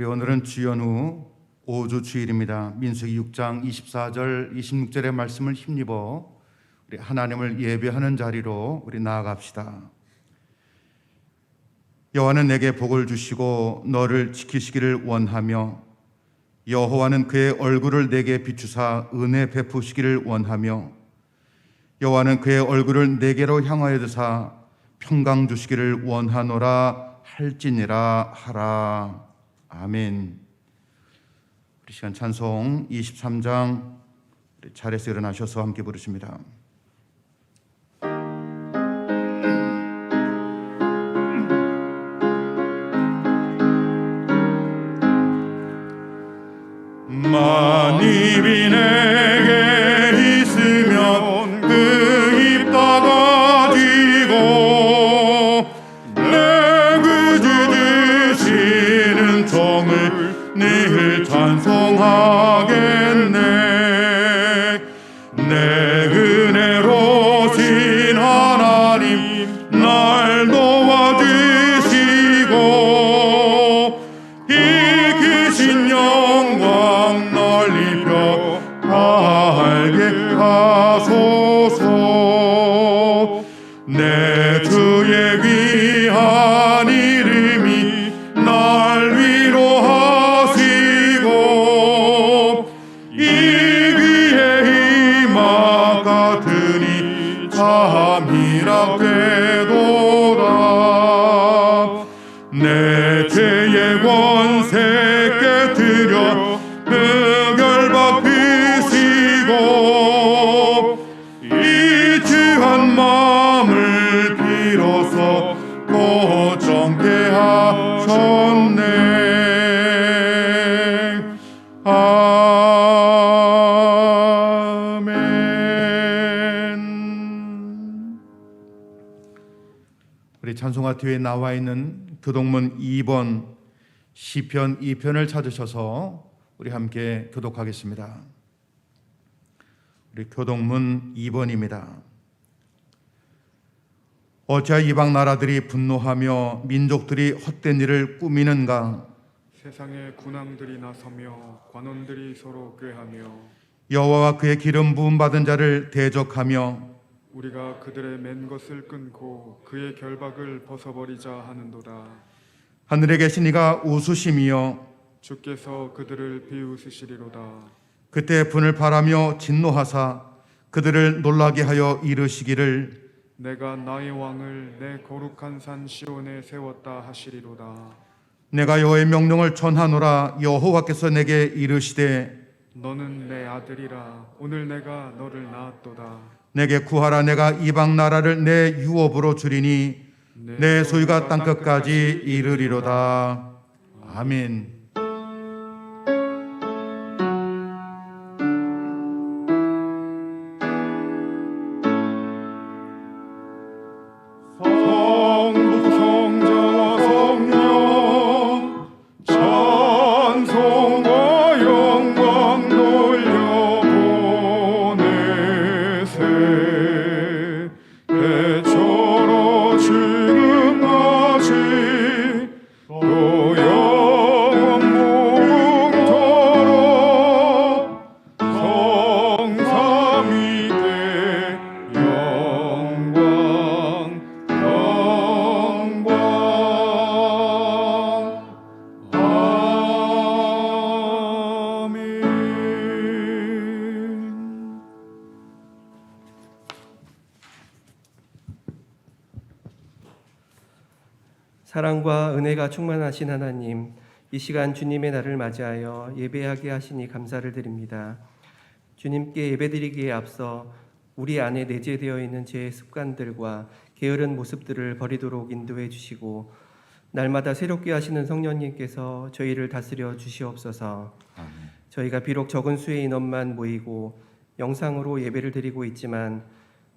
우리 오늘은 주연후 5주 주일입니다. 민수기 6장 24절 26절의 말씀을 힘입어 우리 하나님을 예배하는 자리로 우리 나아갑시다. 여호와는 내게 복을 주시고 너를 지키시기를 원하며 여호와는 그의 얼굴을 내게 비추사 은혜 베푸시기를 원하며 여호와는 그의 얼굴을 내게로 향하여 드사 평강 주시기를 원하노라 할지니라 하라. 아멘. 우리 시간 찬송 23장 자리에서 일어나셔서 함께 부르십니다. 만입이 내게 있으면 그 입 닫아지고 내 구주 되시는 종을 늘 찬송하겠네. 내 은혜로신 하나님 날 도와주시고 이 크신 영광 널리 펴알게 하소서. 내 주의 귀한 이름이 날 위로하시고 이 귀에 희망 같으니 참이라 되도다. 내 죄의 권세 깨뜨려 흑열박 피시고 이 주한 마음을 빌어서 고정케 하셨네. 아멘. 우리 찬송가 뒤에 나와 있는 교독문 2번 시편 2편을 찾으셔서 우리 함께 교독하겠습니다. 우리 교독문 2번입니다. 어찌하여 이방 나라들이 분노하며 민족들이 헛된 일을 꾸미는가? 세상의 군왕들이 나서며 관원들이 서로 꾀하며 여호와와 그의 기름 부음 받은 자를 대적하며 우리가 그들의 맨 것을 끊고 그의 결박을 벗어버리자 하는도다. 하늘에 계신 이가 웃으심이여 주께서 그들을 비웃으시리로다. 그때 분을 바라며 진노하사 그들을 놀라게 하여 이르시기를 내가 나의 왕을 내 거룩한 산 시온에 세웠다 하시리로다. 내가 여호와의 명령을 전하노라. 여호와께서 내게 이르시되 너는 내 아들이라. 오늘 내가 너를 낳았도다. 내게 구하라. 내가 이방 나라를 내 유업으로 주리니 내 소유가 땅끝까지 이르리로다. 아멘. 성부 성자와 성령 찬송과 영광 돌려보내세. 대처로 지금까지 또 영원 무궁토록 성삼위께 영광 아멘. 사랑과 은혜가 충만하신 하나님, 이 시간 주님의 날을 맞이하여 예배하게 하시니 감사를 드립니다. 주님께 예배드리기에 앞서 우리 안에 내재되어 있는 제 습관들과 게으른 모습들을 버리도록 인도해 주시고 날마다 새롭게 하시는 성령님께서 저희를 다스려 주시옵소서. 저희가 비록 적은 수의 인원만 모이고 영상으로 예배를 드리고 있지만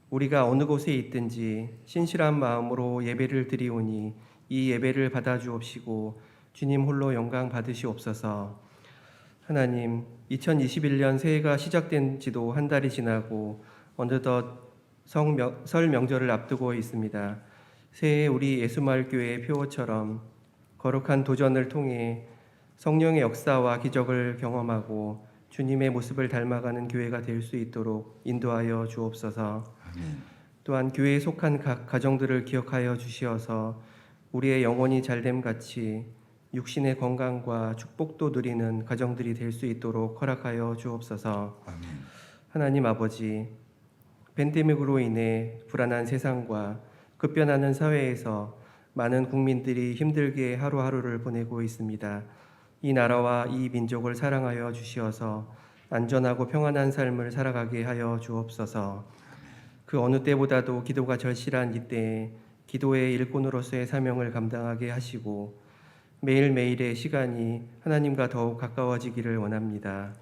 우리가 어느 곳에 있든지 신실한 마음으로 예배를 드리오니 이 예배를 받아주옵시고 주님 홀로 영광 받으시옵소서. 하나님, 2021년 새해가 시작된 지도 한 달이 지나고 어느덧 설 명절을 앞두고 있습니다. 새해 우리 예수마을교회의 표어처럼 거룩한 도전을 통해 성령의 역사와 기적을 경험하고 주님의 모습을 닮아가는 교회가 될 수 있도록 인도하여 주옵소서. 또한 교회에 속한 각 가정들을 기억하여 주시어서 우리의 영혼이 잘됨 같이 육신의 건강과 축복도 누리는 가정들이 될 수 있도록 허락하여 주옵소서. 하나님 아버지, 팬데믹으로 인해 불안한 세상과 급변하는 사회에서 많은 국민들이 힘들게 하루하루를 보내고 있습니다. 이 나라와 이 민족을 사랑하여 주시어서 안전하고 평안한 삶을 살아가게 하여 주옵소서. 그 어느 때보다도 기도가 절실한 이때에 기도의 일꾼으로서의 사명을 감당하게 하시고 매일매일의 시간이 하나님과 더욱 가까워지기를 원합니다.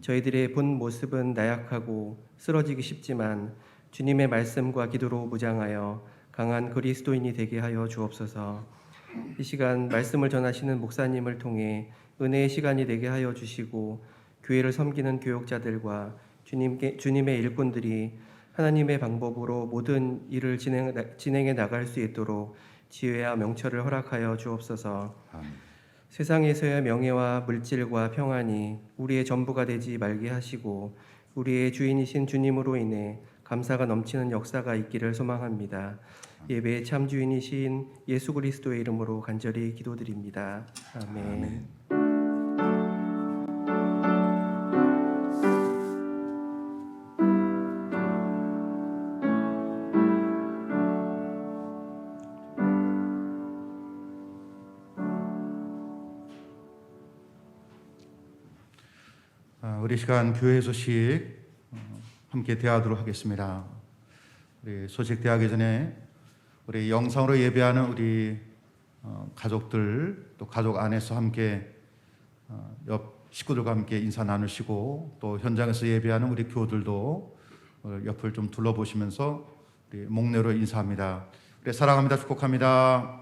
저희들의 본 모습은 나약하고 쓰러지기 쉽지만 주님의 말씀과 기도로 무장하여 강한 그리스도인이 되게 하여 주옵소서. 이 시간 말씀을 전하시는 목사님을 통해 은혜의 시간이 되게 하여 주시고 교회를 섬기는 교역자들과 주님의 일꾼들이 하나님의 방법으로 모든 일을 진행해 나갈 수 있도록 지혜와 명철을 허락하여 주옵소서. 세상에서의 명예와 물질과 평안이 우리의 전부가 되지 말게 하시고 우리의 주인이신 주님으로 인해 감사가 넘치는 역사가 있기를 소망합니다. 예배의 참 주인이신 예수 그리스도의 이름으로 간절히 기도드립니다. 아멘. 우리 시간 교회 소식 함께 대하도록 하겠습니다. 우리 소식 대하기 전에 우리 영상으로 예배하는 우리 가족들 또 가족 안에서 함께 옆 식구들과 함께 인사 나누시고 또 현장에서 예배하는 우리 교우들도 옆을 좀 둘러보시면서 우리 목례로 인사합니다. 우리 사랑합니다. 축복합니다.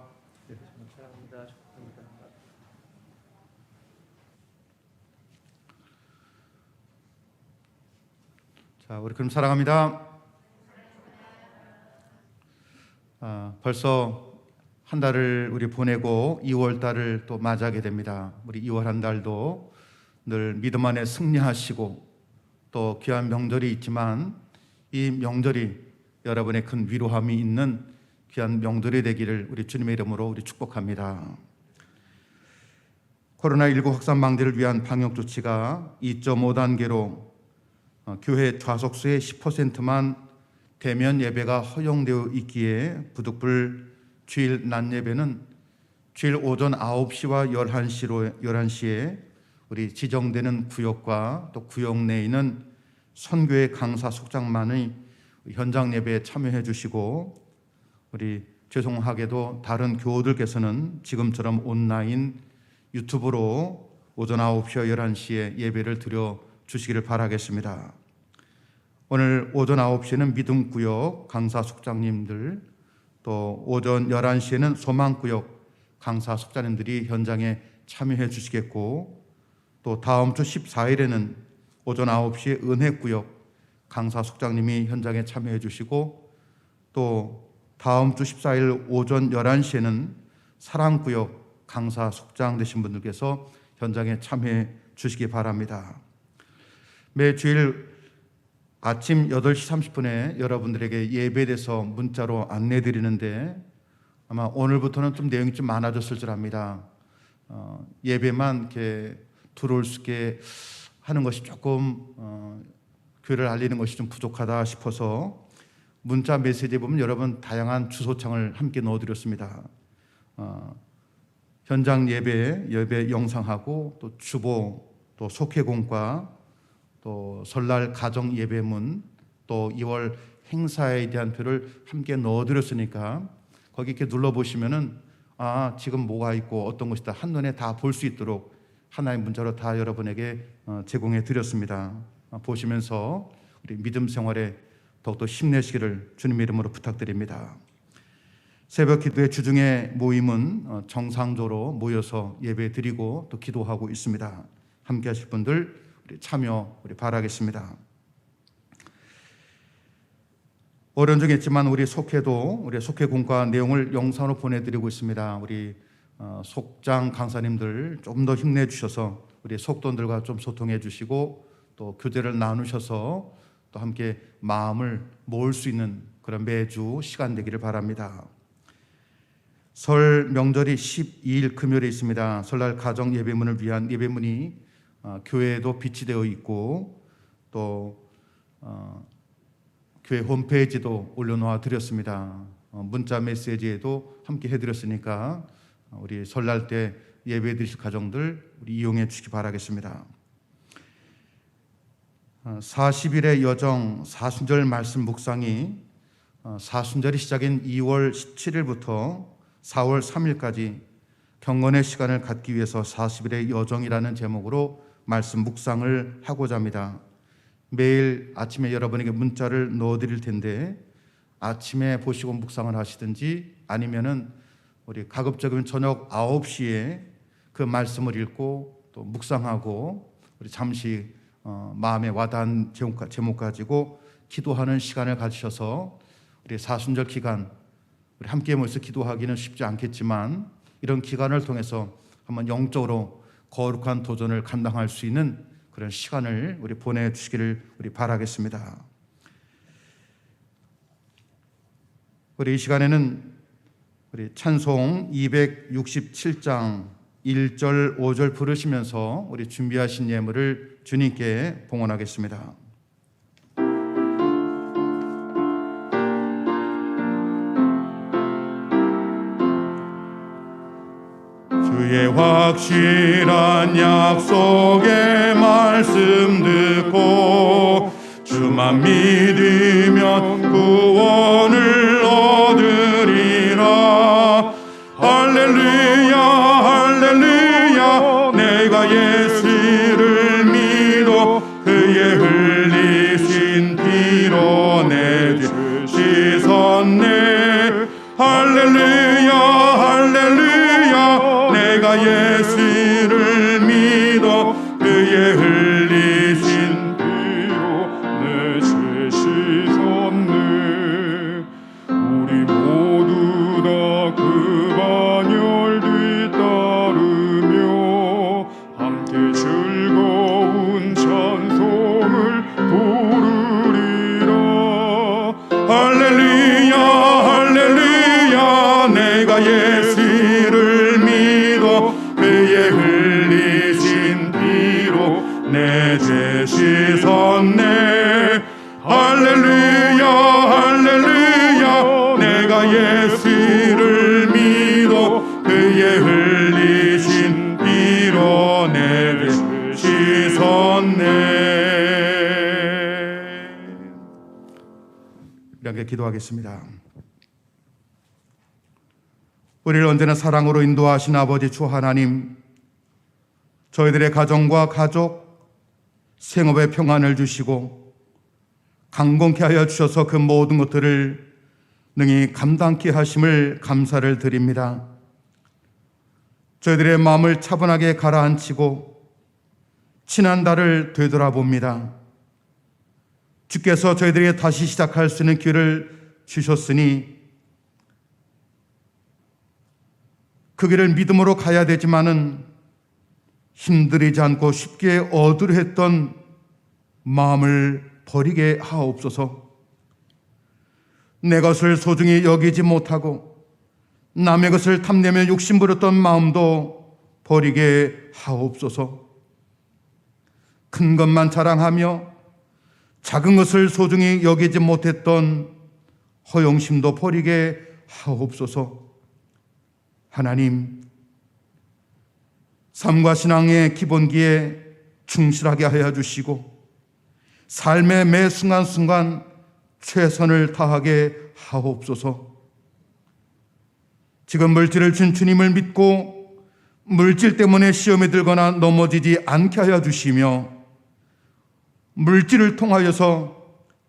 자, 우리 그럼 사랑합니다. 벌써 한 달을 우리 보내고 2월 달을 또 맞이하게 됩니다. 우리 2월 한 달도 늘 믿음 안에 승리하시고 또 귀한 명절이 있지만 이 명절이 여러분의 큰 위로함이 있는 귀한 명절이 되기를 우리 주님의 이름으로 우리 축복합니다. 코로나19 확산 방지를 위한 방역 조치가 2.5단계로 교회 좌석수의 10%만 대면 예배가 허용되어 있기에 부득불 주일 낮 예배는 주일 오전 9시와 11시에 우리 지정되는 구역과 또 구역 내에 있는 선교회 강사 속장만의 현장 예배에 참여해 주시고 우리 죄송하게도 다른 교우들께서는 지금처럼 온라인 유튜브로 오전 9시와 11시에 예배를 드려 주시기를 바라겠습니다. 오늘 오전 9시에는 믿음구역 강사 속장님들 또 오전 11시에는 소망구역 강사 속장님들이 현장에 참여해 주시겠고 또 다음 주 14일에는 오전 9시에 은혜구역 강사 속장님이 현장에 참여해 주시고 또 다음 주 14일 오전 11시에는 사랑구역 강사 속장 되신 분들께서 현장에 참여해 주시기 바랍니다. 매 주일 아침 8시 30분에 여러분들에게 예배에 대해서 문자로 안내 드리는데 아마 오늘부터는 좀 내용이 좀 많아졌을 줄 압니다. 예배만 이렇게 들어올 수 있게 하는 것이 조금 교회를 알리는 것이 좀 부족하다 싶어서 문자 메시지에 보면 여러분 다양한 주소창을 함께 넣어드렸습니다. 현장 예배 영상하고 또 주보 또 속회공과 또 설날 가정 예배문 또 2월 행사에 대한 표를 함께 넣어드렸으니까 거기 이렇게 눌러보시면은 지금 뭐가 있고 어떤 것이다 한눈에 다 볼 수 있도록 하나의 문자로 다 여러분에게 제공해 드렸습니다. 보시면서 우리 믿음 생활에 더욱더 힘내시기를 주님의 이름으로 부탁드립니다. 새벽 기도의 주중의 모임은 정상적으로 모여서 예배 드리고 또 기도하고 있습니다. 함께 하실 분들 우리 참여 우리 바라겠습니다. 어려운 중에 있지만 우리 속회도 우리 속회 공과 내용을 영상으로 보내드리고 있습니다. 우리 속장 강사님들 좀 더 힘내 주셔서 우리 속돈들과 좀 소통해 주시고 또 교제를 나누셔서 또 함께 마음을 모을 수 있는 그런 매주 시간 되기를 바랍니다. 설 명절이 12일 금요일에 있습니다. 설날 가정 예배문을 위한 예배문이 교회에도 비치되어 있고 또 교회 홈페이지도 올려놓아 드렸습니다. 문자 메시지에도 함께 해드렸으니까 우리 설날 때 예배 드리실 가정들 우리 이용해 주시기 바라겠습니다. 40일의 여정 사순절 말씀 묵상이 사순절이 시작인 2월 17일부터 4월 3일까지 경건의 시간을 갖기 위해서 40일의 여정이라는 제목으로 말씀 묵상을 하고자 합니다. 매일 아침에 여러분에게 문자를 넣어드릴 텐데 아침에 보시고 묵상을 하시든지 아니면은 우리 가급적이면 저녁 9시에 그 말씀을 읽고 또 묵상하고 우리 잠시 마음에 와닿은 제목 가지고 기도하는 시간을 가지셔서 우리 사순절 기간 우리 함께 모여서 기도하기는 쉽지 않겠지만 이런 기간을 통해서 한번 영적으로 거룩한 도전을 감당할 수 있는 그런 시간을 우리 보내주시기를 우리 바라겠습니다. 우리 이 시간에는 우리 찬송 267장 1절 5절 부르시면서 우리 준비하신 예물을 주님께 봉헌하겠습니다. 주의 확실한 약속의 말씀 듣고 주만 믿으면 구원을 얻으리라. 할렐루야 할렐루야 내가 예수를 믿어 그의 흘리신 피로 내 죄 씻었네. 할렐루야 할렐루야 내가 예수를 믿어 그의 흘리신 피로 내 죄 씻었네. 우리 모두 다 그 반열 뒤따르며 함께 즐거운 찬송을 부르리라. 할렐루야 할렐루야 내가 예수를 믿어 그의 흘리신 피로 내 죄 씻었네. 할렐루야 할렐루야 내가 예수를 믿어 그의 흘리신 피로 내 죄 씻었네. 이렇게 기도하겠습니다. 우리를 언제나 사랑으로 인도하신 아버지 주 하나님, 저희들의 가정과 가족, 생업에 평안을 주시고 강건케 하여 주셔서 그 모든 것들을 능히 감당케 하심을 감사를 드립니다. 저희들의 마음을 차분하게 가라앉히고 지난달을 되돌아봅니다. 주께서 저희들에게 다시 시작할 수 있는 기회를 주셨으니 그 길을 믿음으로 가야 되지만은 힘들이지 않고 쉽게 얻으려 했던 마음을 버리게 하옵소서. 내 것을 소중히 여기지 못하고 남의 것을 탐내며 욕심부렸던 마음도 버리게 하옵소서. 큰 것만 자랑하며 작은 것을 소중히 여기지 못했던 허영심도 버리게 하옵소서. 하나님, 삶과 신앙의 기본기에 충실하게 하여 주시고 삶의 매 순간순간 최선을 다하게 하옵소서. 지금 물질을 준 주님을 믿고 물질 때문에 시험에 들거나 넘어지지 않게 하여 주시며 물질을 통하여서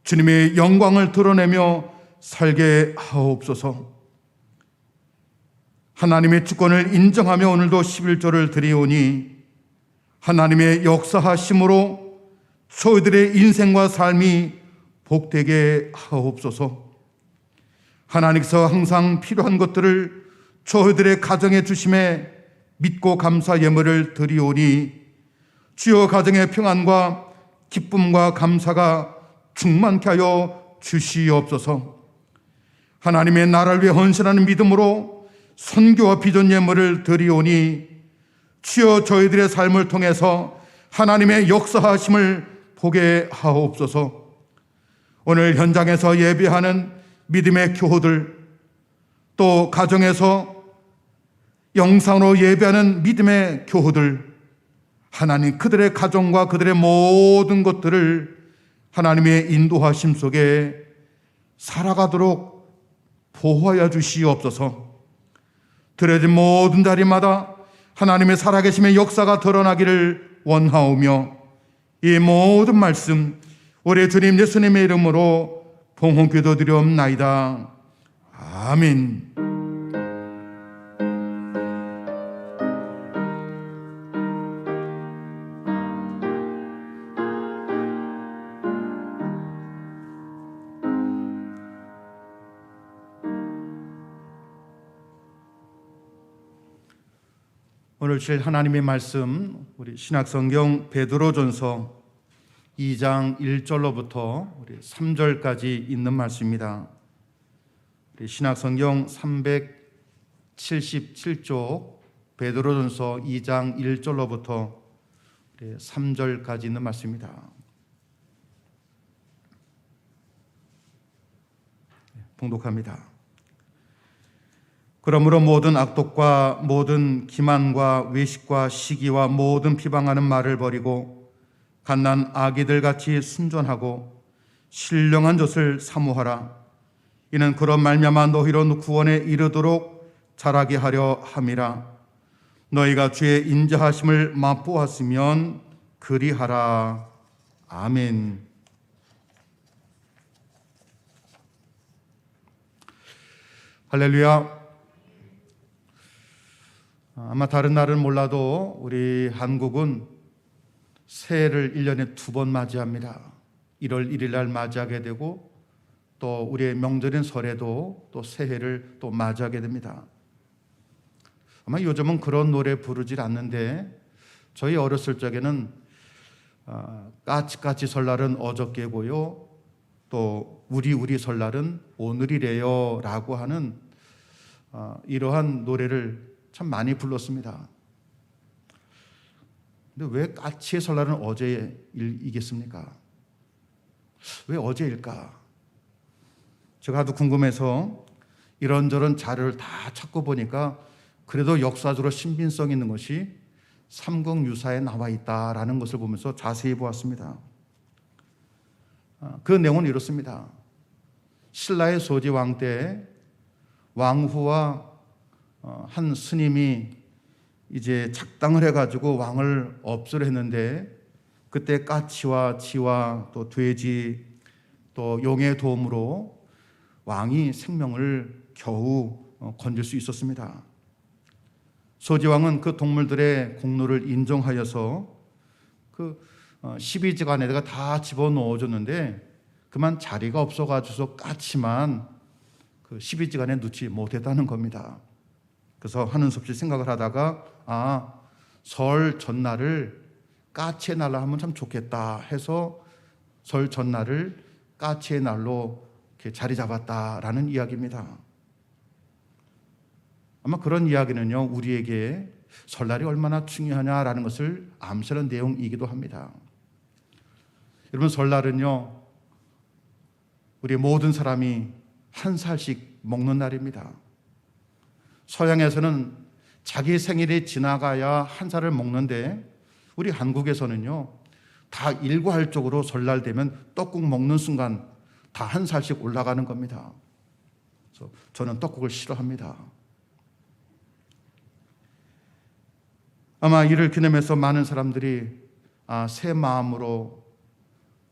주님의 영광을 드러내며 살게 하옵소서. 하나님의 주권을 인정하며 오늘도 11조를 드리오니 하나님의 역사하심으로 저희들의 인생과 삶이 복되게 하옵소서. 하나님께서 항상 필요한 것들을 저희들의 가정에 주심에 믿고 감사 예물을 드리오니 주여 가정의 평안과 기쁨과 감사가 충만케 하여 주시옵소서. 하나님의 나라를 위해 헌신하는 믿음으로 선교와 비전 예물을 드리오니 주여 저희들의 삶을 통해서 하나님의 역사하심을 보게 하옵소서. 오늘 현장에서 예배하는 믿음의 교우들, 또 가정에서 영상으로 예배하는 믿음의 교우들, 하나님 그들의 가정과 그들의 모든 것들을 하나님의 인도하심 속에 살아가도록 보호하여 주시옵소서. 드려진 모든 자리마다 하나님의 살아계심의 역사가 드러나기를 원하오며 이 모든 말씀 우리 주님 예수님의 이름으로 봉헌 기도드리옵나이다. 아멘. 오늘 주실 하나님의 말씀 우리 신약성경 베드로전서 2장 1절로부터 우리 3절까지 있는 말씀입니다. 우리 신약성경 377쪽 베드로전서 2장 1절로부터 3절까지 있는 말씀입니다. 봉독합니다. 그러므로 모든 악독과 모든 기만과 외식과 시기와 모든 비방하는 말을 버리고 갓난 아기들 같이 순전하고 신령한 젖을 사모하라. 이는 그런 말미암아 너희로 구원에 이르도록 자라게 하려 함이라. 너희가 주의 인자하심을 맛보았으면 그리하라. 아멘. 할렐루야. 아마 다른 나라는 몰라도 우리 한국은 새해를 1년에 2번 맞이합니다. 1월 1일 날 맞이하게 되고 또 우리의 명절인 설에도 또 새해를 또 맞이하게 됩니다. 아마 요즘은 그런 노래 부르질 않는데 저희 어렸을 적에는 까치까치 설날은 어저께고요, 또 우리 설날은 오늘이래요 라고 하는 이러한 노래를 참 많이 불렀습니다. 근데 왜 까치의 설날은 어제이겠습니까? 왜 어제일까? 제가 하도 궁금해서 이런저런 자료를 다 찾고 보니까 그래도 역사적으로 신빙성 있는 것이 삼국유사에 나와 있다라는 것을 보면서 자세히 보았습니다. 그 내용은 이렇습니다. 신라의 소지왕 때 왕후와 한 스님이 이제 작당을 해가지고 왕을 없애려 했는데 그때 까치와 쥐와 또 돼지 또 용의 도움으로 왕이 생명을 겨우 건질 수 있었습니다. 소지왕은 그 동물들의 공로를 인정하여서 그 12지간에다가 다 집어넣어줬는데 그만 자리가 없어가지고 까치만 그 12지간에 넣지 못했다는 겁니다. 그래서 하는 수 없이 생각을 하다가 설 전날을 까치의 날로 하면 참 좋겠다 해서 설 전날을 까치의 날로 이렇게 자리 잡았다라는 이야기입니다. 아마 그런 이야기는요, 우리에게 설날이 얼마나 중요하냐라는 것을 암시하는 내용이기도 합니다. 여러분, 설날은요, 우리 모든 사람이 한 살씩 먹는 날입니다. 서양에서는 자기 생일이 지나가야 한 살을 먹는데 우리 한국에서는요, 다 일괄적으로 설날 되면 떡국 먹는 순간 다 한 살씩 올라가는 겁니다. 그래서 저는 떡국을 싫어합니다. 아마 이를 기념해서 많은 사람들이 새 마음으로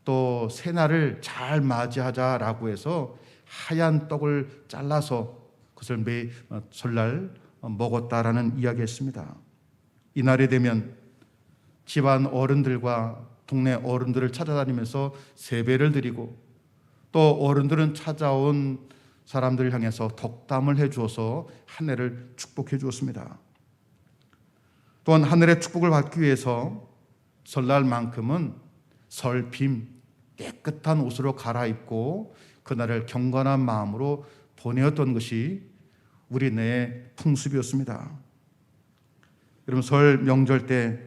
또 새날을 잘 맞이하자라고 해서 하얀 떡을 잘라서 그것을 매 설날 먹었다라는 이야기했습니다. 이날이 되면 집안 어른들과 동네 어른들을 찾아다니면서 세배를 드리고 또 어른들은 찾아온 사람들을 향해서 덕담을 해주어서 한 해를 축복해 주었습니다. 또한 하늘의 축복을 받기 위해서 설날만큼은 설빔 깨끗한 옷으로 갈아입고 그날을 경건한 마음으로 보내었던 것이 우리 내의 풍습이었습니다. 여러분, 설 명절 때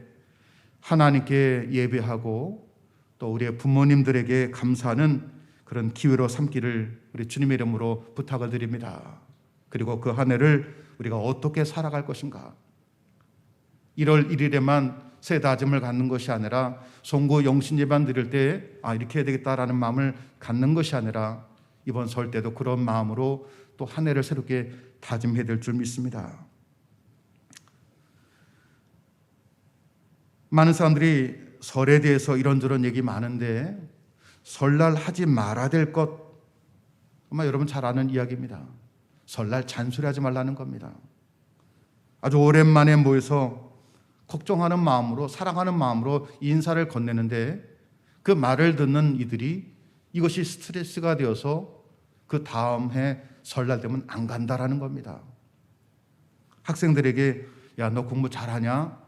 하나님께 예배하고 또 우리의 부모님들에게 감사하는 그런 기회로 삼기를 우리 주님의 이름으로 부탁을 드립니다. 그리고 그 한 해를 우리가 어떻게 살아갈 것인가, 1월 1일에만 새 다짐을 갖는 것이 아니라 송구 영신 예반 드릴 때 이렇게 해야 되겠다라는 마음을 갖는 것이 아니라 이번 설 때도 그런 마음으로 또 한 해를 새롭게 다짐해야 될 줄 믿습니다. 많은 사람들이 설에 대해서 이런저런 얘기 많은데 설날 하지 말아야 될 것, 아마 여러분 잘 아는 이야기입니다. 설날 잔소리하지 말라는 겁니다. 아주 오랜만에 모여서 걱정하는 마음으로, 사랑하는 마음으로 인사를 건네는데 그 말을 듣는 이들이 이것이 스트레스가 되어서 그 다음 해 설날 되면 안 간다라는 겁니다. 학생들에게 야, 너 공부 잘하냐?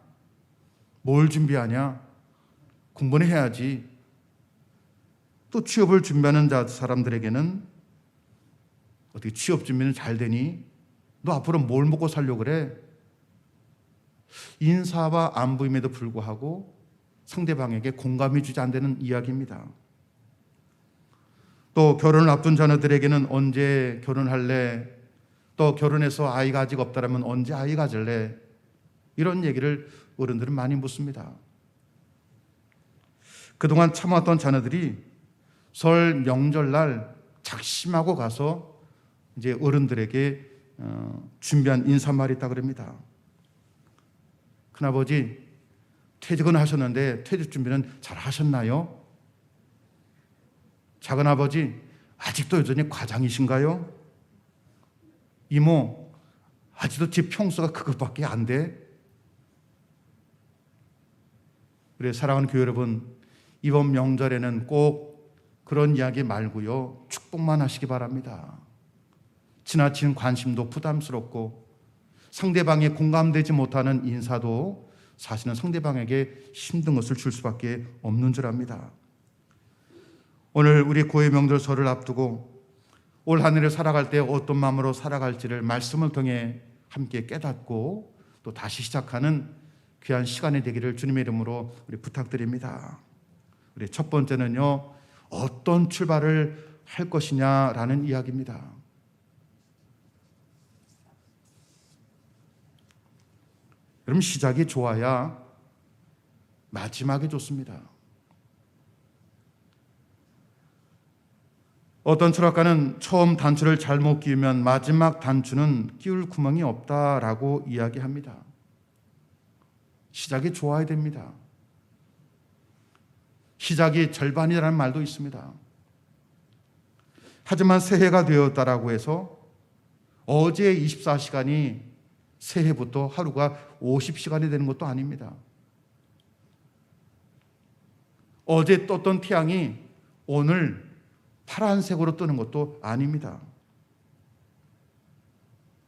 뭘 준비하냐? 공부는 해야지. 또 취업을 준비하는 사람들에게는 어떻게 취업 준비는 잘 되니? 너 앞으로 뭘 먹고 살려고 그래? 인사와 안부임에도 불구하고 상대방에게 공감해 주지 않는 이야기입니다. 또 결혼을 앞둔 자녀들에게는 언제 결혼할래? 또 결혼해서 아이가 아직 없다라면 언제 아이 가질래? 이런 얘기를 어른들은 많이 묻습니다. 그동안 참았던 자녀들이 설 명절날 작심하고 가서 이제 어른들에게 준비한 인사말이 있다 그럽니다. 큰아버지, 퇴직은 하셨는데 퇴직 준비는 잘 하셨나요? 작은아버지, 아직도 여전히 과장이신가요? 이모, 아직도 집 평수가 그것밖에 안 돼? 우리 사랑하는 교회 여러분, 이번 명절에는 꼭 그런 이야기 말고요, 축복만 하시기 바랍니다. 지나친 관심도 부담스럽고 상대방이 공감되지 못하는 인사도 사실은 상대방에게 힘든 것을 줄 수밖에 없는 줄 압니다. 오늘 우리 고해 명절 설을 앞두고 올 한 해를 살아갈 때 어떤 마음으로 살아갈지를 말씀을 통해 함께 깨닫고 또 다시 시작하는 귀한 시간이 되기를 주님의 이름으로 우리 부탁드립니다. 우리 첫 번째는요, 어떤 출발을 할 것이냐라는 이야기입니다. 여러분, 시작이 좋아야 마지막이 좋습니다. 어떤 철학가는 처음 단추를 잘못 끼우면 마지막 단추는 끼울 구멍이 없다라고 이야기합니다. 시작이 좋아야 됩니다. 시작이 절반이라는 말도 있습니다. 하지만 새해가 되었다라고 해서 어제 24시간이 새해부터 하루가 50시간이 되는 것도 아닙니다. 어제 떴던 태양이 오늘 파란색으로 뜨는 것도 아닙니다.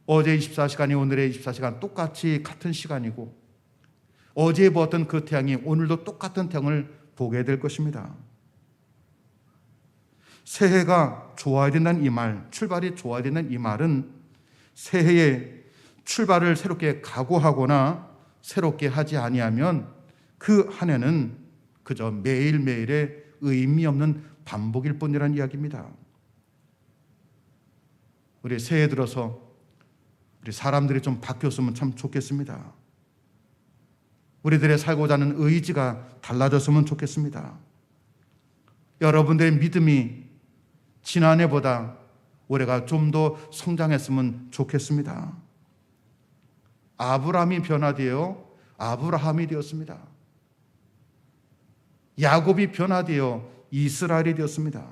어제 24시간이 오늘의 24시간 똑같이 같은 시간이고 어제 보았던 그 태양이 오늘도 똑같은 태양을 보게 될 것입니다. 새해가 좋아야 된다는 이 말, 출발이 좋아야 된다는 이 말은 새해에 출발을 새롭게 각오하거나 새롭게 하지 아니하면 그 한 해는 그저 매일매일의 의미 없는 반복일 뿐이라는 이야기입니다. 우리 새해 들어서 우리 사람들이 좀 바뀌었으면 참 좋겠습니다. 우리들의 살고자 하는 의지가 달라졌으면 좋겠습니다. 여러분들의 믿음이 지난해보다 올해가 좀 더 성장했으면 좋겠습니다. 아브라함이 변화되어 아브라함이 되었습니다. 야곱이 변화되어 이스라엘이 되었습니다.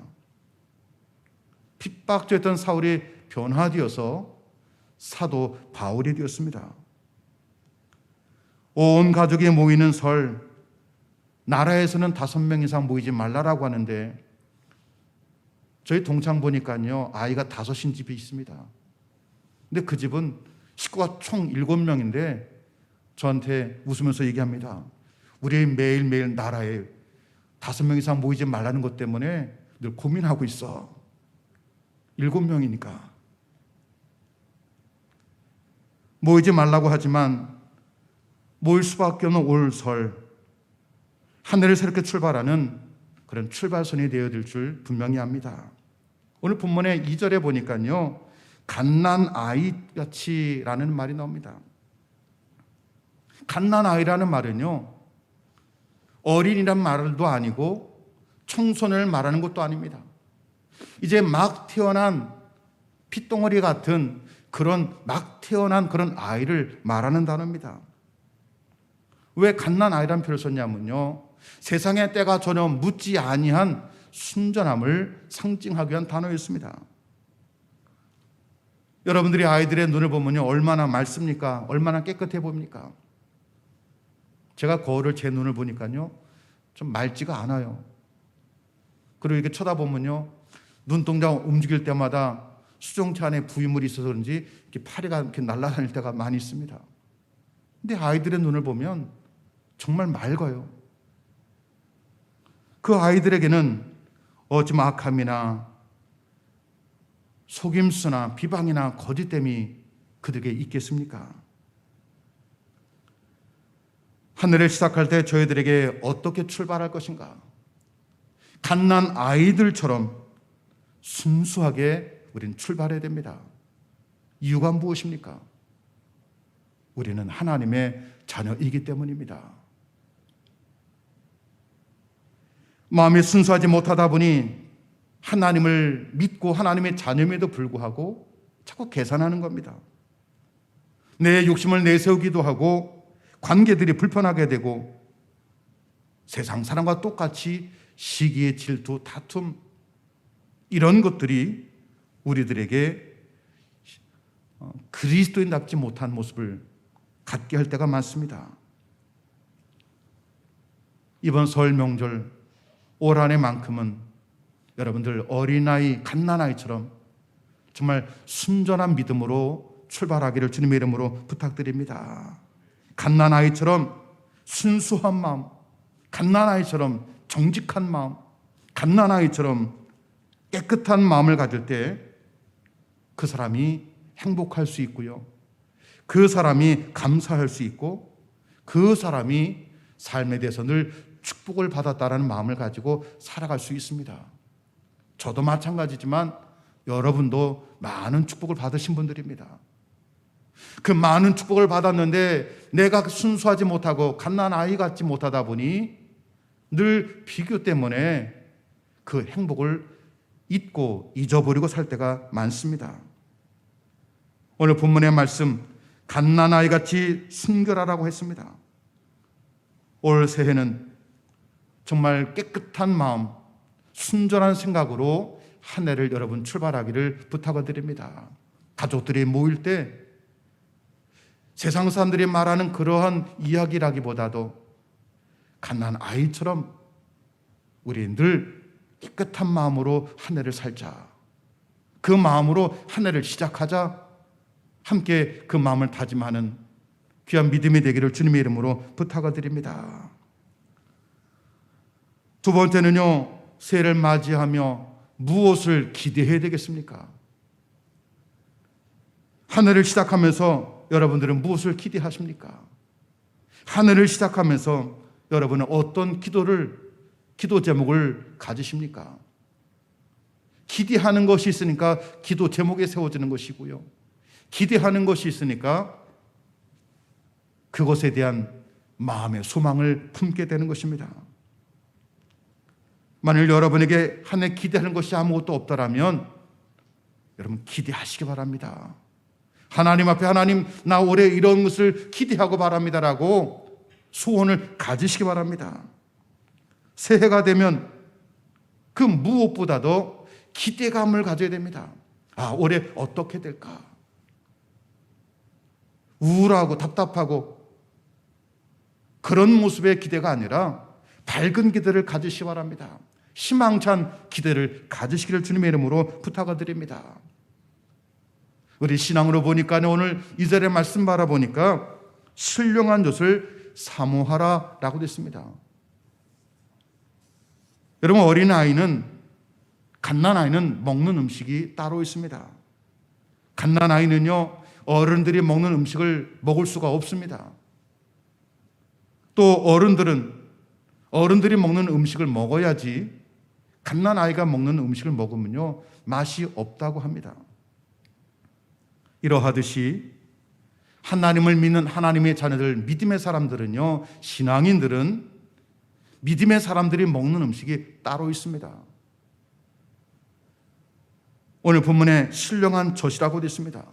핍박됐던 사울이 변화되어서 사도 바울이 되었습니다. 온 가족이 모이는 설, 나라에서는 5명 이상 모이지 말라라고 하는데 저희 동창 보니까요, 아이가 5인 집이 있습니다. 근데 그 집은 식구가 총 7명인데 저한테 웃으면서 얘기합니다. 우리 매일매일 나라에 5명 이상 모이지 말라는 것 때문에 늘 고민하고 있어. 7명이니까. 모이지 말라고 하지만 모일 수밖에 없는 올 설, 한 해를 새롭게 출발하는 그런 출발선이 되어질 줄 분명히 압니다. 오늘 본문의 2절에 보니까요, 갓난아이같이라는 말이 나옵니다. 갓난아이라는 말은요, 어린이란 말도 아니고 청소년을 말하는 것도 아닙니다. 이제 막 태어난 핏덩어리 같은 그런 막 태어난 그런 아이를 말하는 단어입니다. 왜 갓난아이라는 표현을 썼냐면요, 세상의 때가 전혀 묻지 아니한 순전함을 상징하기 위한 단어였습니다. 여러분들이 아이들의 눈을 보면요, 얼마나 맑습니까? 얼마나 깨끗해 보입니까? 제가 거울을 제 눈을 보니까요, 좀 맑지가 않아요. 그리고 이렇게 쳐다보면요, 눈동자 움직일 때마다 수정체 안에 부유물이 있어서 그런지 이렇게 파리가 이렇게 날아다닐 때가 많이 있습니다. 근데 아이들의 눈을 보면 정말 맑아요. 그 아이들에게는 어찌 악함이나 속임수나 비방이나 거짓됨이 그들에게 있겠습니까? 한 해를 시작할 때 저희들에게 어떻게 출발할 것인가? 갓난 아이들처럼 순수하게 우리는 출발해야 됩니다. 이유가 무엇입니까? 우리는 하나님의 자녀이기 때문입니다. 마음이 순수하지 못하다 보니 하나님을 믿고 하나님의 자녀임에도 불구하고 자꾸 계산하는 겁니다. 내 욕심을 내세우기도 하고 관계들이 불편하게 되고 세상 사람과 똑같이 시기의 질투, 다툼, 이런 것들이 우리들에게 그리스도인답지 못한 모습을 갖게 할 때가 많습니다. 이번 설 명절 올 한 해만큼은 여러분들 어린아이, 갓난아이처럼 정말 순전한 믿음으로 출발하기를 주님의 이름으로 부탁드립니다. 갓난아이처럼 순수한 마음, 갓난아이처럼 정직한 마음, 갓난아이처럼 깨끗한 마음을 가질 때 그 사람이 행복할 수 있고요, 그 사람이 감사할 수 있고, 그 사람이 삶에 대해서 늘 축복을 받았다라는 마음을 가지고 살아갈 수 있습니다. 저도 마찬가지지만 여러분도 많은 축복을 받으신 분들입니다. 그 많은 축복을 받았는데 내가 순수하지 못하고 갓난아이 같지 못하다 보니 늘 비교 때문에 그 행복을 잊고 잊어버리고 살 때가 많습니다. 오늘 본문의 말씀, 갓난아이같이 순결하라고 했습니다. 올 새해는 정말 깨끗한 마음, 순전한 생각으로 한 해를 여러분 출발하기를 부탁을 드립니다. 가족들이 모일 때 세상 사람들이 말하는 그러한 이야기라기보다도 갓난아이처럼 우리 늘 깨끗한 마음으로 한 해를 살자. 그 마음으로 한 해를 시작하자. 함께 그 마음을 다짐하는 귀한 믿음이 되기를 주님의 이름으로 부탁을 드립니다. 두 번째는요, 새해를 맞이하며 무엇을 기대해야 되겠습니까? 한 해를 시작하면서 여러분들은 무엇을 기대하십니까? 한 해를 시작하면서 여러분은 어떤 기도 제목을 가지십니까? 기대하는 것이 있으니까 기도 제목에 세워지는 것이고요, 기대하는 것이 있으니까 그것에 대한 마음의 소망을 품게 되는 것입니다. 만일 여러분에게 한 해 기대하는 것이 아무것도 없다라면 여러분 기대하시기 바랍니다. 하나님 앞에 하나님 나 올해 이런 것을 기대하고 바랍니다라고 소원을 가지시기 바랍니다. 새해가 되면 그 무엇보다도 기대감을 가져야 됩니다. 아, 올해 어떻게 될까? 우울하고 답답하고 그런 모습의 기대가 아니라 밝은 기대를 가지시기 바랍니다. 희망찬 기대를 가지시기를 주님의 이름으로 부탁을 드립니다. 우리 신앙으로 보니까 오늘 이 절의 말씀 바라보니까 신령한 젖을 사모하라라고 됐습니다. 여러분, 어린아이는, 갓난아이는 먹는 음식이 따로 있습니다. 갓난아이는요, 어른들이 먹는 음식을 먹을 수가 없습니다. 또 어른들이 먹는 음식을 먹어야지 갓난아이가 먹는 음식을 먹으면요, 맛이 없다고 합니다. 이러하듯이 하나님을 믿는 하나님의 자녀들, 믿음의 사람들은요, 신앙인들은 믿음의 사람들이 먹는 음식이 따로 있습니다. 오늘 본문에 신령한 젖이라고 되어 있습니다.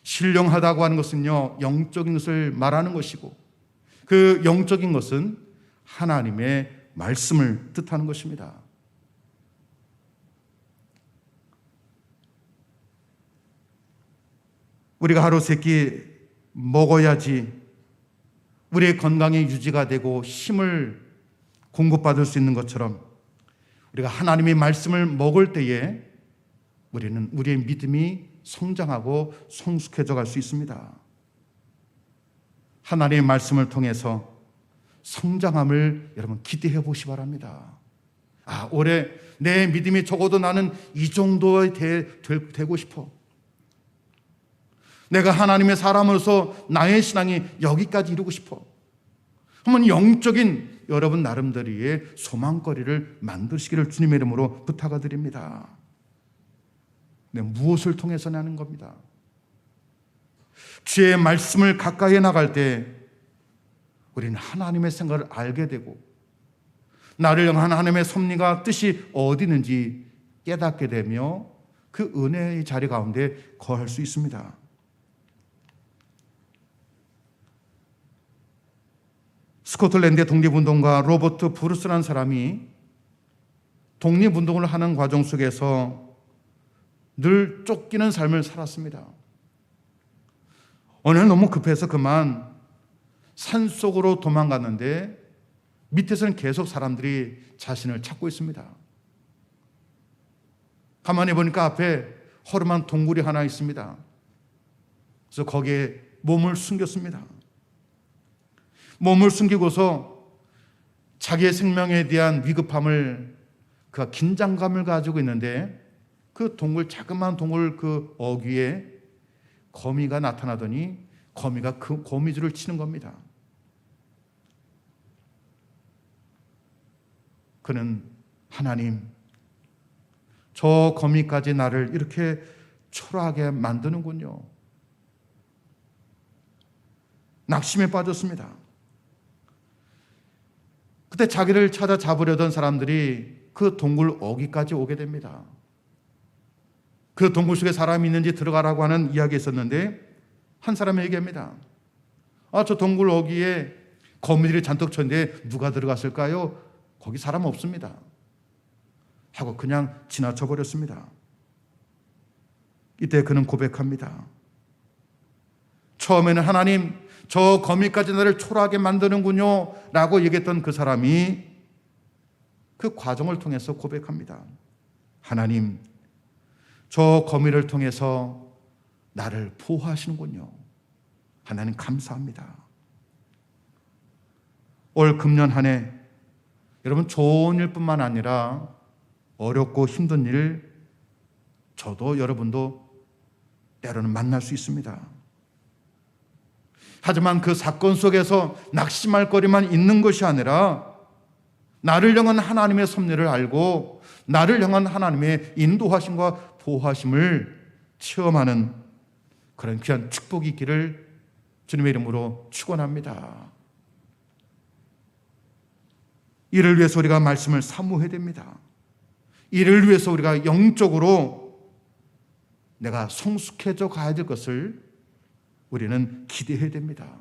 신령하다고 하는 것은요, 영적인 것을 말하는 것이고, 그 영적인 것은 하나님의 말씀을 뜻하는 것입니다. 우리가 하루 세 끼 먹어야지 우리의 건강이 유지가 되고 힘을 공급받을 수 있는 것처럼, 우리가 하나님의 말씀을 먹을 때에 우리는 우리의 믿음이 성장하고 성숙해져 갈 수 있습니다. 하나님의 말씀을 통해서 성장함을 여러분 기대해 보시기 바랍니다. 올해 내 믿음이 적어도 나는 이 정도에 되고 싶어. 내가 하나님의 사람으로서 나의 신앙이 여기까지 이루고 싶어. 한번 영적인 여러분 나름대로의 소망거리를 만드시기를 주님의 이름으로 부탁을 드립니다. 무엇을 통해서 나는 겁니다. 주의 말씀을 가까이 나갈 때 우리는 하나님의 생각을 알게 되고, 나를 향한 하나님의 섭리가 뜻이 어디 있는지 깨닫게 되며 그 은혜의 자리 가운데 거할 수 있습니다. 스코틀랜드의 독립운동가 로버트 브루스라는 사람이 독립운동을 하는 과정 속에서 늘 쫓기는 삶을 살았습니다. 어느 날 너무 급해서 그만 산속으로 도망갔는데 밑에서는 계속 사람들이 자신을 찾고 있습니다. 가만히 보니까 앞에 허름한 동굴이 하나 있습니다. 그래서 거기에 몸을 숨겼습니다. 몸을 숨기고서 자기의 생명에 대한 위급함을, 그 긴장감을 가지고 있는데 그 동굴, 자그마한 동굴 그 어귀에 거미가 나타나더니 거미가 그 거미줄을 치는 겁니다. 그는 하나님, 저 거미까지 나를 이렇게 초라하게 만드는군요. 낙심에 빠졌습니다. 그때 자기를 찾아 잡으려던 사람들이 그 동굴 어귀까지 오게 됩니다. 그 동굴 속에 사람이 있는지 들어가라고 하는 이야기가 있었는데 한 사람이 얘기합니다. 저 동굴 어귀에 거미들이 잔뜩 쳤는데 누가 들어갔을까요? 거기 사람 없습니다. 하고 그냥 지나쳐 버렸습니다. 이때 그는 고백합니다. 처음에는 하나님, 저 거미까지 나를 초라하게 만드는군요 라고 얘기했던 그 사람이 그 과정을 통해서 고백합니다. 하나님, 저 거미를 통해서 나를 보호하시는군요. 하나님 감사합니다. 올 금년 한 해 여러분, 좋은 일뿐만 아니라 어렵고 힘든 일, 저도 여러분도 때로는 만날 수 있습니다. 하지만 그 사건 속에서 낙심할 거리만 있는 것이 아니라 나를 향한 하나님의 섭리를 알고 나를 향한 하나님의 인도하심과 보호하심을 체험하는 그런 귀한 축복이 있기를 주님의 이름으로 축원합니다. 이를 위해서 우리가 말씀을 사모해야 됩니다. 이를 위해서 우리가 영적으로 내가 성숙해져 가야 될 것을 우리는 기대해야 됩니다.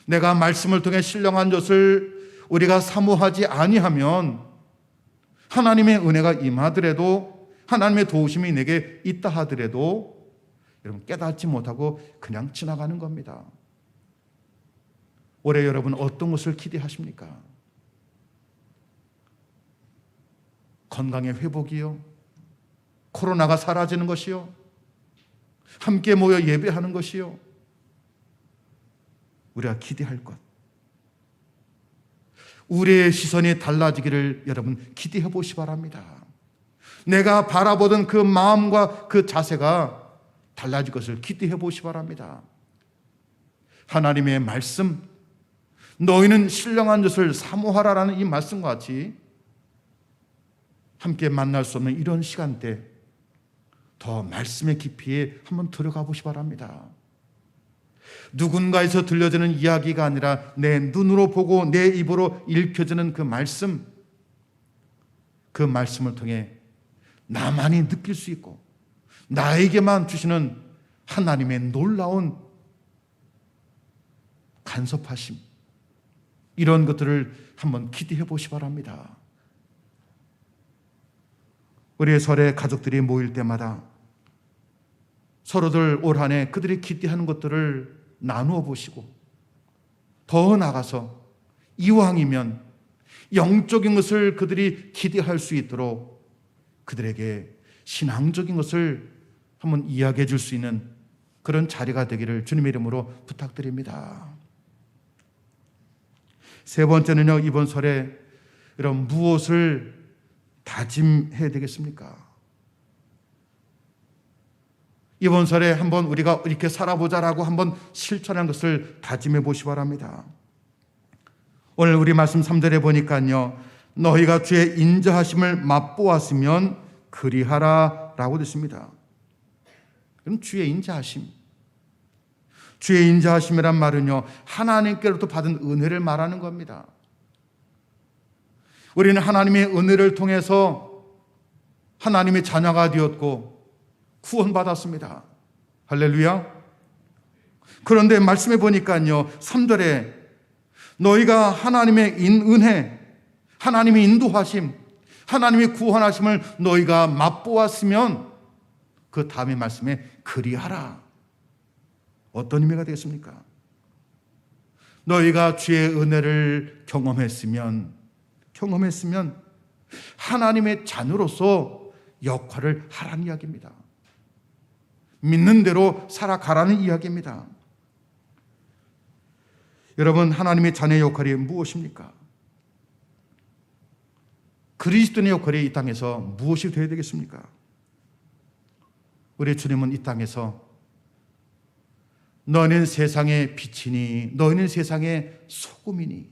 내가 말씀을 통해 신령한 것을 우리가 사모하지 아니하면 하나님의 은혜가 임하더라도, 하나님의 도우심이 내게 있다 하더라도 여러분 깨닫지 못하고 그냥 지나가는 겁니다. 올해 여러분 어떤 것을 기대하십니까? 건강의 회복이요, 코로나가 사라지는 것이요, 함께 모여 예배하는 것이요, 우리가 기대할 것, 우리의 시선이 달라지기를 여러분 기대해 보시기 바랍니다. 내가 바라보던 그 마음과 그 자세가 달라질 것을 기대해 보시기 바랍니다. 하나님의 말씀, 너희는 신령한 것을 사모하라라는 이 말씀과 같이 함께 만날 수 없는 이런 시간대 더 말씀의 깊이에 한번 들어가 보시기 바랍니다. 누군가에서 들려지는 이야기가 아니라 내 눈으로 보고 내 입으로 읽혀지는 그 말씀, 그 말씀을 통해 나만이 느낄 수 있고 나에게만 주시는 하나님의 놀라운 간섭하심, 이런 것들을 한번 기대해 보시기 바랍니다. 우리의 설에 가족들이 모일 때마다 서로들 올 한 해 그들이 기대하는 것들을 나누어 보시고, 더 나아가서 이왕이면 영적인 것을 그들이 기대할 수 있도록 그들에게 신앙적인 것을 한번 이야기해 줄 수 있는 그런 자리가 되기를 주님의 이름으로 부탁드립니다. 세 번째는요, 이번 설에 이런 무엇을 다짐해야 되겠습니까? 이번 설에 한번 우리가 이렇게 살아보자라고 한번 실천한 것을 다짐해 보시기 바랍니다. 오늘 우리 말씀 3절에 보니까요, 너희가 주의 인자하심을 맛보았으면 그리하라 라고 됐습니다. 그럼 주의 인자하심, 주의 인자하심이란 말은요, 하나님께로부터 받은 은혜를 말하는 겁니다. 우리는 하나님의 은혜를 통해서 하나님의 자녀가 되었고 구원받았습니다. 할렐루야. 그런데 말씀해 보니까요, 3절에 너희가 하나님의 은혜, 하나님의 인도하심, 하나님의 구원하심을 너희가 맛보았으면, 그 다음에 말씀에 그리하라. 어떤 의미가 되겠습니까? 너희가 주의 은혜를 경험했으면 하나님의 자녀로서 역할을 하라는 이야기입니다. 믿는 대로 살아가라는 이야기입니다. 여러분, 하나님의 자녀의 역할이 무엇입니까? 그리스도의 역할이 이 땅에서 무엇이 되어야 되겠습니까? 우리 주님은 이 땅에서 너희는 세상의 빛이니 너희는 세상의 소금이니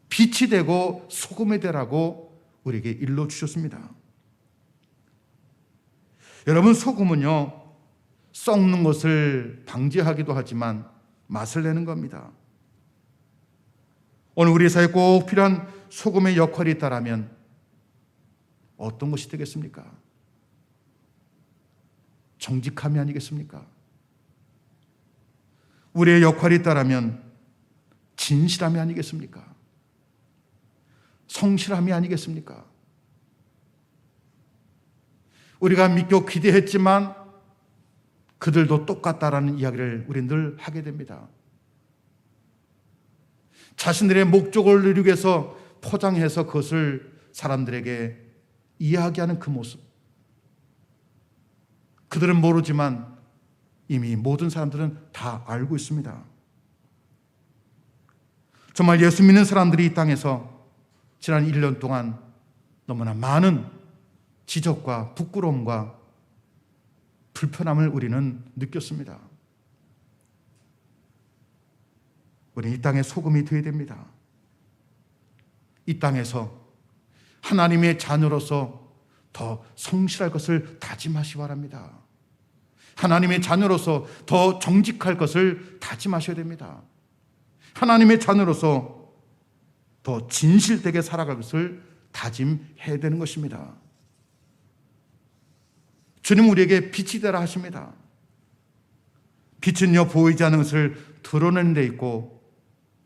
빛이 되고 소금이 되라고 우리에게 일러주셨습니다. 여러분, 소금은요, 썩는 것을 방지하기도 하지만 맛을 내는 겁니다. 오늘 우리 사회에 꼭 필요한 소금의 역할이 있다면 어떤 것이 되겠습니까? 정직함이 아니겠습니까? 우리의 역할이 있다면 진실함이 아니겠습니까? 성실함이 아니겠습니까? 우리가 믿고 기대했지만 그들도 똑같다라는 이야기를 우리 늘 하게 됩니다. 자신들의 목적을 이루기 위해서 포장해서 그것을 사람들에게 이야기하는 그 모습, 그들은 모르지만 이미 모든 사람들은 다 알고 있습니다. 정말 예수 믿는 사람들이 이 땅에서 지난 1년 동안 너무나 많은 지적과 부끄러움과 불편함을 우리는 느꼈습니다. 우리는 이 땅의 소금이 되어야 됩니다. 이 땅에서 하나님의 자녀로서 더 성실할 것을 다짐하시기 바랍니다. 하나님의 자녀로서 더 정직할 것을 다짐하셔야 됩니다. 하나님의 자녀로서 더 진실되게 살아갈 것을 다짐해야 되는 것입니다. 주님 우리에게 빛이 되라 하십니다. 빛은요, 보이지 않는 것을 드러내는 데 있고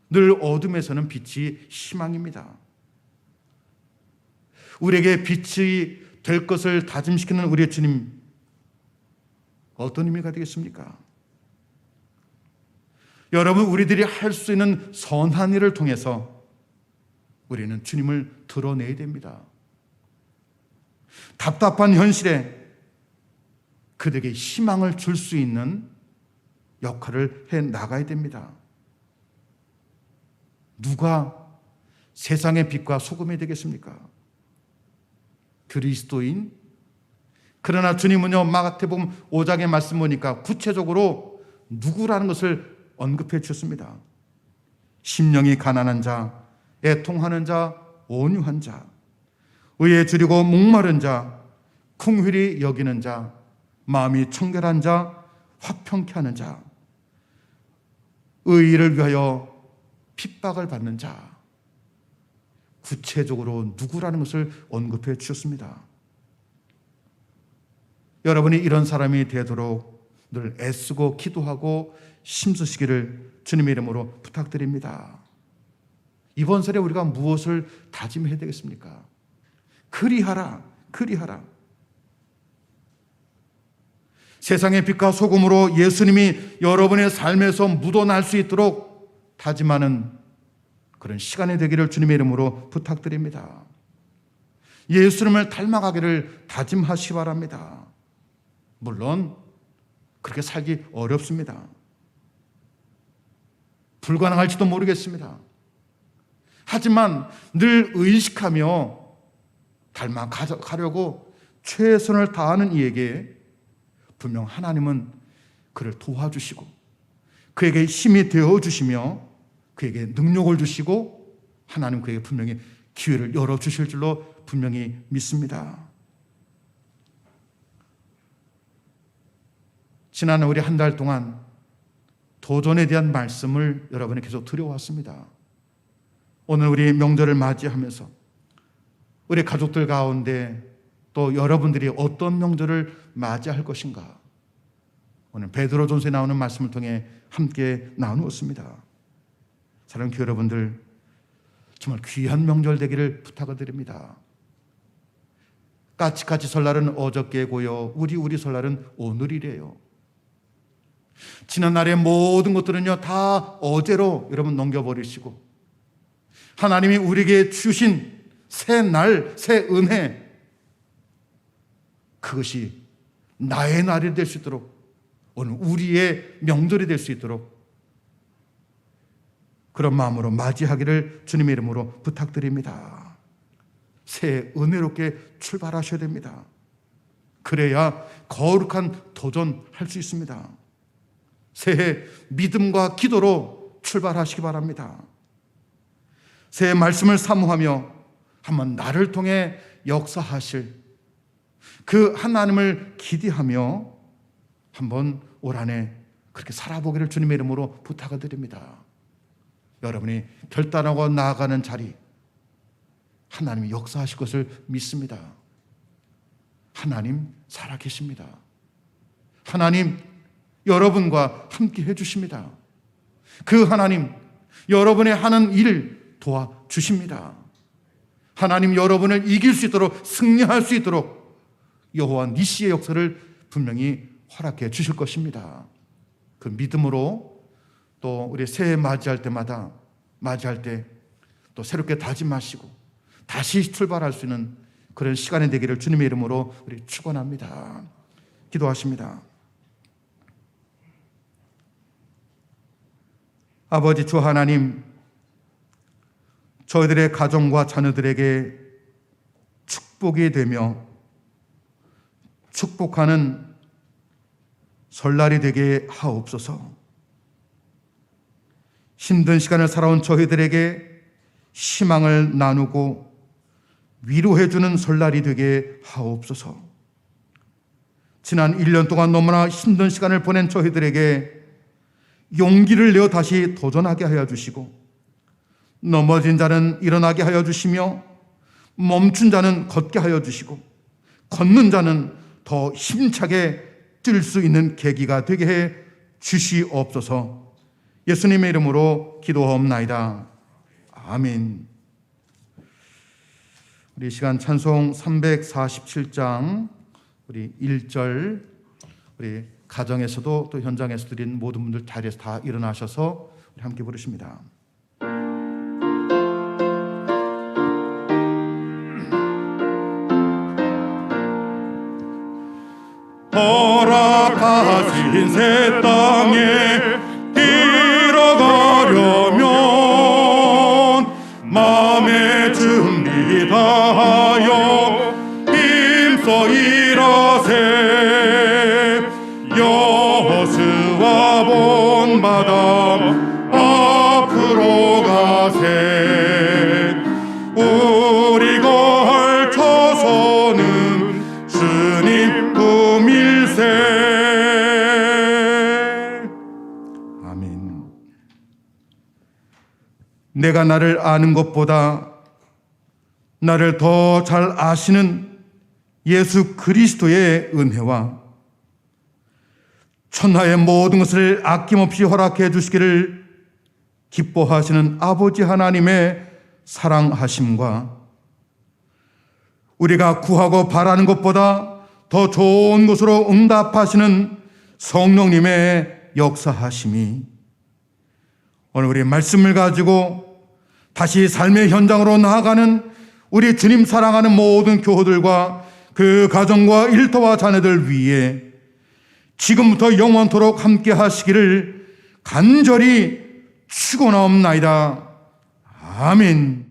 늘 어둠에서는 빛이 희망입니다. 우리에게 빛이 될 것을 다짐시키는 우리의 주님, 어떤 의미가 되겠습니까? 여러분, 우리들이 할 수 있는 선한 일을 통해서 우리는 주님을 드러내야 됩니다. 답답한 현실에 그들에게 희망을 줄 수 있는 역할을 해 나가야 됩니다. 누가 세상의 빛과 소금이 되겠습니까? 그리스도인. 그러나 주님은요, 마가복음 5장의 말씀 보니까 구체적으로 누구라는 것을 언급해 주셨습니다. 심령이 가난한 자, 애통하는 자, 온유한 자, 의에 줄이고 목마른 자, 긍휼히 여기는 자, 마음이 청결한 자, 화평케 하는 자, 의의를 위하여 핍박을 받는 자. 구체적으로 누구라는 것을 언급해 주셨습니다. 여러분이 이런 사람이 되도록 늘 애쓰고 기도하고 힘쓰시기를 주님의 이름으로 부탁드립니다. 이번 설에 우리가 무엇을 다짐해야 되겠습니까? 그리하라, 그리하라. 세상의 빛과 소금으로 예수님이 여러분의 삶에서 묻어날 수 있도록 다짐하는 그런 시간이 되기를 주님의 이름으로 부탁드립니다. 예수님을 닮아가기를 다짐하시기 바랍니다. 물론 그렇게 살기 어렵습니다. 불가능할지도 모르겠습니다. 하지만 늘 의식하며 닮아가려고 최선을 다하는 이에게 분명 하나님은 그를 도와주시고 그에게 힘이 되어주시며 그에게 능력을 주시고 하나님 그에게 분명히 기회를 열어주실 줄로 분명히 믿습니다. 지난 우리 한 달 동안 도전에 대한 말씀을 여러분이 계속 드려왔습니다. 오늘 우리 명절을 맞이하면서 우리 가족들 가운데 또 여러분들이 어떤 명절을 맞이할 것인가, 오늘 베드로전서에 나오는 말씀을 통해 함께 나누었습니다. 사랑하는 교회 여러분들, 정말 귀한 명절 되기를 부탁을 드립니다. 까치까치 설날은 어저께고요, 우리 설날은 오늘이래요. 지난날의 모든 것들은요 다 어제로 여러분 넘겨버리시고 하나님이 우리에게 주신 새 날, 새 은혜, 그것이 나의 날이 될 수 있도록, 오늘 우리의 명절이 될 수 있도록 그런 마음으로 맞이하기를 주님의 이름으로 부탁드립니다. 새 은혜롭게 출발하셔야 됩니다. 그래야 거룩한 도전할 수 있습니다. 새해 믿음과 기도로 출발하시기 바랍니다. 새해 말씀을 사모하며 한번 나를 통해 역사하실 그 하나님을 기대하며 한번 올 한 해 그렇게 살아보기를 주님의 이름으로 부탁을 드립니다. 여러분이 결단하고 나아가는 자리, 하나님이 역사하실 것을 믿습니다. 하나님 살아계십니다. 하나님 여러분과 함께 해주십니다. 그 하나님 여러분의 하는 일 도와주십니다. 하나님 여러분을 이길 수 있도록, 승리할 수 있도록 여호와 니시의 역사를 분명히 허락해 주실 것입니다. 그 믿음으로 또 우리 새해 맞이할 때마다, 맞이할 때 또 새롭게 다짐하시고 다시 출발할 수 있는 그런 시간이 되기를 주님의 이름으로 우리 축원합니다. 기도하십니다. 아버지 주 하나님, 저희들의 가정과 자녀들에게 축복이 되며 축복하는 설날이 되게 하옵소서. 힘든 시간을 살아온 저희들에게 희망을 나누고 위로해주는 설날이 되게 하옵소서. 지난 1년 동안 너무나 힘든 시간을 보낸 저희들에게 용기를 내어 다시 도전하게 하여 주시고, 넘어진 자는 일어나게 하여 주시며, 멈춘 자는 걷게 하여 주시고, 걷는 자는 더 힘차게 뛸 수 있는 계기가 되게 해 주시옵소서. 예수님의 이름으로 기도하옵나이다. 아멘. 우리 시간 찬송 347장 우리 1절, 우리 가정에서도 또 현장에서 드린 모든 분들 자리에서 다 일어나셔서 우리 함께 부르십니다. 하신 새 땅에 들어가려면 마음의 준비 다하여 힘써 일하세. 여호수아 본받아 앞으로 가세. 우리가 걸쳐서는 주님 품일세. 아멘. 내가 나를 아는 것보다 나를 더 잘 아시는 예수 그리스도의 은혜와 천하의 모든 것을 아낌없이 허락해 주시기를 기뻐하시는 아버지 하나님의 사랑하심과 우리가 구하고 바라는 것보다 더 좋은 것으로 응답하시는 성령님의 역사하심이 오늘 우리 말씀을 가지고 다시 삶의 현장으로 나아가는 우리 주님 사랑하는 모든 교우들과 그 가정과 일터와 자녀들 위해 지금부터 영원토록 함께 하시기를 간절히 축원하옵나이다. 아멘.